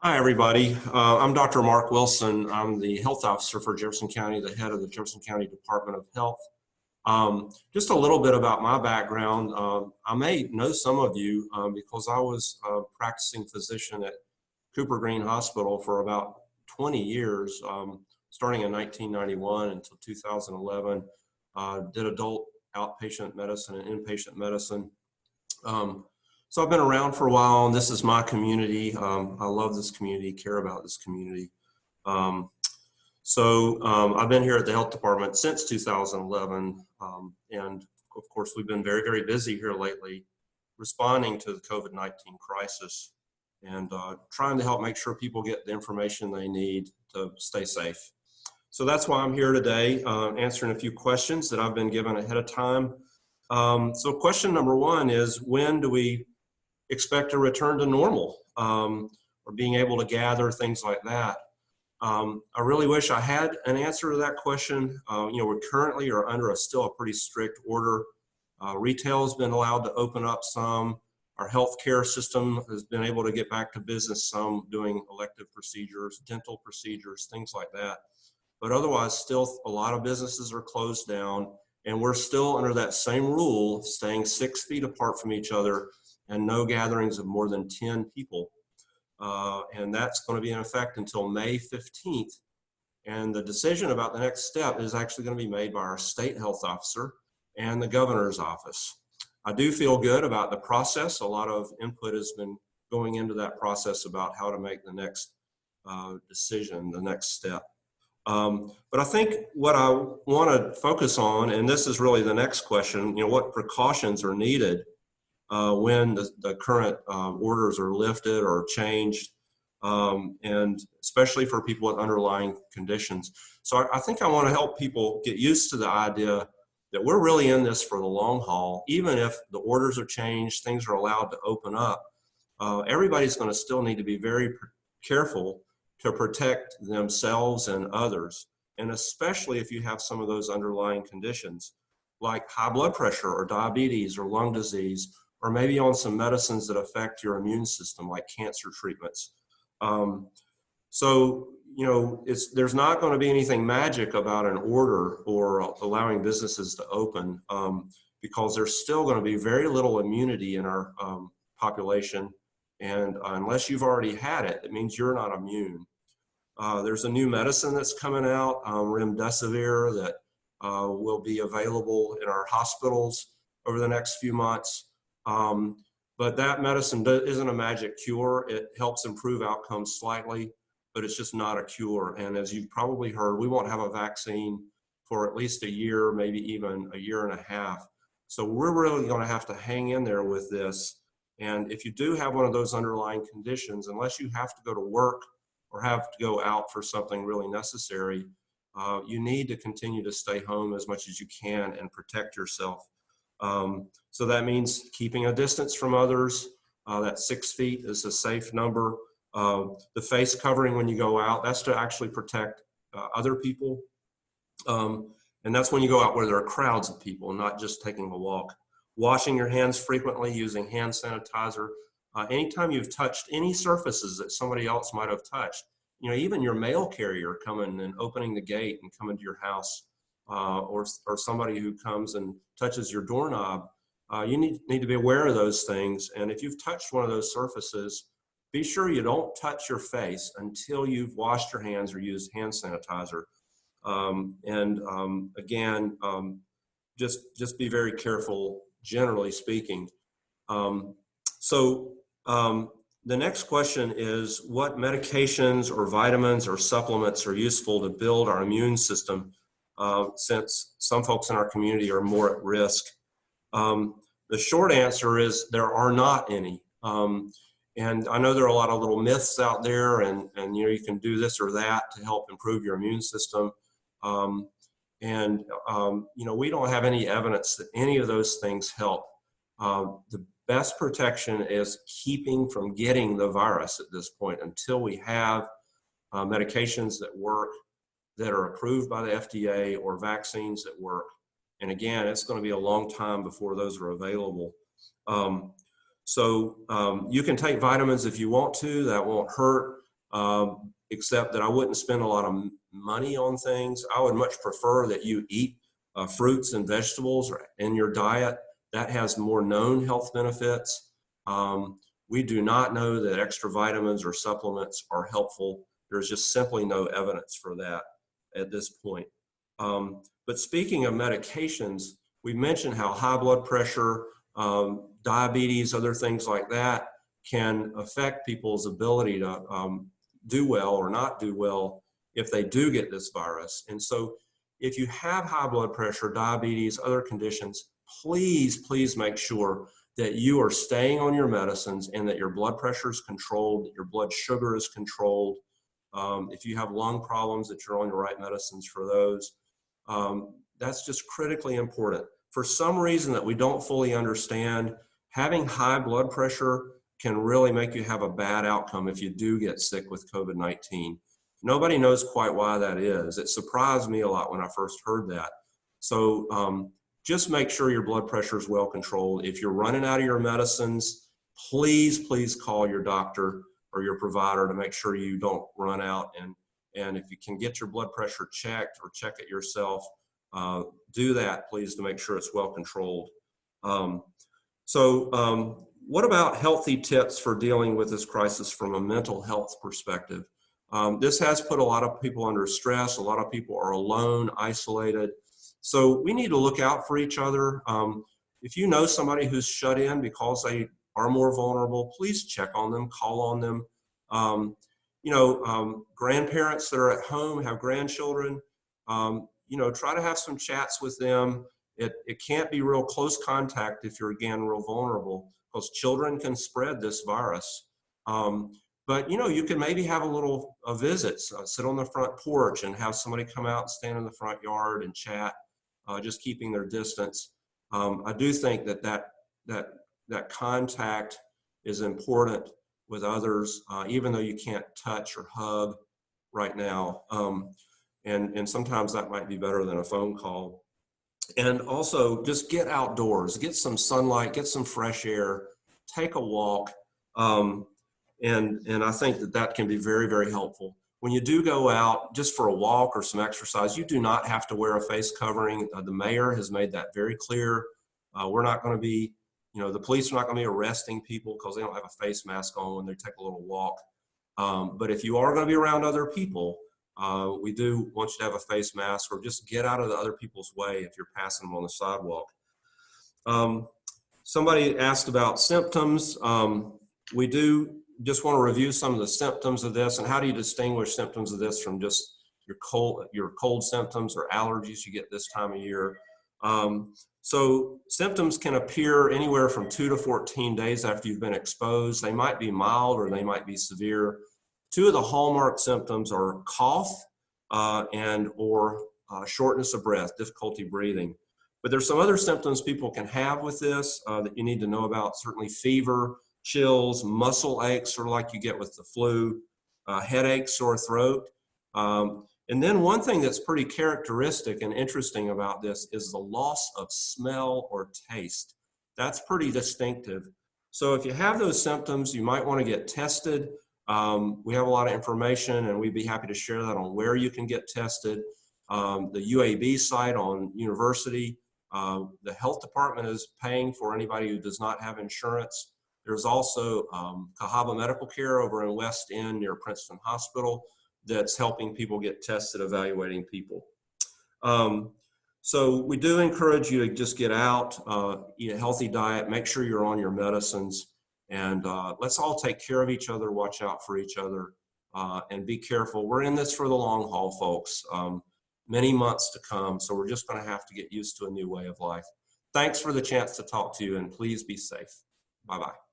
Hi, everybody. I'm Dr. Mark Wilson. I'm the health officer for Jefferson County, the head of the Jefferson County Department of Health. Just a little bit about my background. I may know some of you because I was a practicing physician at Cooper Green Hospital for about 20 years, starting in 1991 until 2011. Did adult outpatient medicine and inpatient medicine. So I've been around for a while, and this is my community. I love this community, care about this community. I've been here at the health department since 2011, and of course we've been very, very busy here lately responding to the COVID-19 crisis and trying to help make sure people get the information they need to stay safe. So that's why I'm here today, answering a few questions that I've been given ahead of time. So question number one is, when do we expect a return to normal, or being able to gather, things like that? I really wish I had an answer to that question. We currently are under still a pretty strict order. Retail has been allowed to open up some. Our healthcare system has been able to get back to business, some doing elective procedures, dental procedures, things like that. But otherwise, still a lot of businesses are closed down, and we're still under that same rule, staying 6 feet apart from each other and no gatherings of more than 10 people. And that's going to be in effect until May 15th. And the decision about the next step is actually going to be made by our state health officer and the governor's office. I do feel good about the process. A lot of input has been going into that process about how to make the next decision, the next step. But I think what I want to focus on, and this is really the next question, what precautions are needed when the current orders are lifted or changed, and especially for people with underlying conditions. So I think I want to help people get used to the idea that we're really in this for the long haul. Even if the orders are changed, things are allowed to open up, everybody's going to still need to be very careful to protect themselves and others, and especially if you have some of those underlying conditions like high blood pressure or diabetes or lung disease, or maybe on some medicines that affect your immune system like cancer treatments. There's not going to be anything magic about an order or allowing businesses to open, because there's still going to be very little immunity in our population. And unless you've already had it, it means you're not immune. There's a new medicine that's coming out, remdesivir, that will be available in our hospitals over the next few months. But that medicine isn't a magic cure. It helps improve outcomes slightly, but it's just not a cure. And as you've probably heard, we won't have a vaccine for at least a year, maybe even a year and a half. So we're really going to have to hang in there with this. And if you do have one of those underlying conditions, unless you have to go to work or have to go out for something really necessary, you need to continue to stay home as much as you can and protect yourself. So that means keeping a distance from others. That 6 feet is a safe number. The face covering when you go out, that's to actually protect other people. And that's when you go out where there are crowds of people, not just taking a walk. Washing your hands frequently, using hand sanitizer. Anytime you've touched any surfaces that somebody else might have touched, even your mail carrier coming and opening the gate and coming to your house, or somebody who comes and touches your doorknob, you need to be aware of those things. And if you've touched one of those surfaces, be sure you don't touch your face until you've washed your hands or used hand sanitizer. Again, just be very careful, generally speaking. The next question is, what medications or vitamins or supplements are useful to build our immune system, since some folks in our community are more at risk? The short answer is there are not any. And I know there are a lot of little myths out there, and you can do this or that to help improve your immune system. We don't have any evidence that any of those things help. The best protection is keeping from getting the virus at this point until we have medications that work, that are approved by the FDA, or vaccines that work. And again, it's going to be a long time before those are available. You can take vitamins if you want to, that won't hurt. except that I wouldn't spend a lot of money on things. I would much prefer that you eat fruits and vegetables in your diet. That has more known health benefits. We do not know that extra vitamins or supplements are helpful. There's just simply no evidence for that at this point. But speaking of medications, we mentioned how high blood pressure, diabetes, other things like that can affect people's ability to do well or not do well if they do get this virus. And so if you have high blood pressure, diabetes, other conditions, please make sure that you are staying on your medicines and that your blood pressure is controlled, that your blood sugar is controlled. If you have lung problems, that you're on the right medicines for those. That's just critically important. For some reason that we don't fully understand, having high blood pressure can really make you have a bad outcome if you do get sick with COVID-19. Nobody knows quite why that is. It surprised me a lot when I first heard that. So just make sure your blood pressure is well controlled. If you're running out of your medicines, please call your doctor or your provider to make sure you don't run out. And if you can get your blood pressure checked or check it yourself, do that, please, to make sure it's well controlled. What about healthy tips for dealing with this crisis from a mental health perspective? This has put a lot of people under stress. A lot of people are alone, isolated. So we need to look out for each other. If you know somebody who's shut in because they are more vulnerable, please check on them, call on them. Grandparents that are at home, have grandchildren, try to have some chats with them. It can't be real close contact if you're, again, real vulnerable, because children can spread this virus. But you can maybe have a visit, sit on the front porch and have somebody come out and stand in the front yard and chat, just keeping their distance. I do think that contact is important with others, even though you can't touch or hug right now. And sometimes that might be better than a phone call. And also just get outdoors, get some sunlight, get some fresh air, take a walk. And I think that can be very, very helpful. When you do go out just for a walk or some exercise, you do not have to wear a face covering. The mayor has made that very clear. We're not going to be, the police are not going to be arresting people because they don't have a face mask on when they take a little walk. But if you are going to be around other people, we do want you to have a face mask, or just get out of the other people's way if you're passing them on the sidewalk. Somebody asked about symptoms. We do just want to review some of the symptoms of this, and how do you distinguish symptoms of this from just your cold symptoms or allergies you get this time of year. So symptoms can appear anywhere from 2 to 14 days after you've been exposed. They might be mild or they might be severe. Two of the hallmark symptoms are cough or shortness of breath, difficulty breathing. But there's some other symptoms people can have with this that you need to know about. Certainly fever, chills, muscle aches, sort of like you get with the flu, headache, sore throat. And then one thing that's pretty characteristic and interesting about this is the loss of smell or taste. That's pretty distinctive. So if you have those symptoms, you might want to get tested. We have a lot of information, and we'd be happy to share that on where you can get tested. The UAB site on university, the health department is paying for anybody who does not have insurance. There's also Cahaba Medical Care over in West End near Princeton Hospital that's helping people get tested, evaluating people. So we do encourage you to just get out, eat a healthy diet, make sure you're on your medicines, and let's all take care of each other, watch out for each other, and be careful. We're in this for the long haul, folks. Many months to come, so we're just going to have to get used to a new way of life. Thanks for the chance to talk to you, and please be safe. Bye-bye.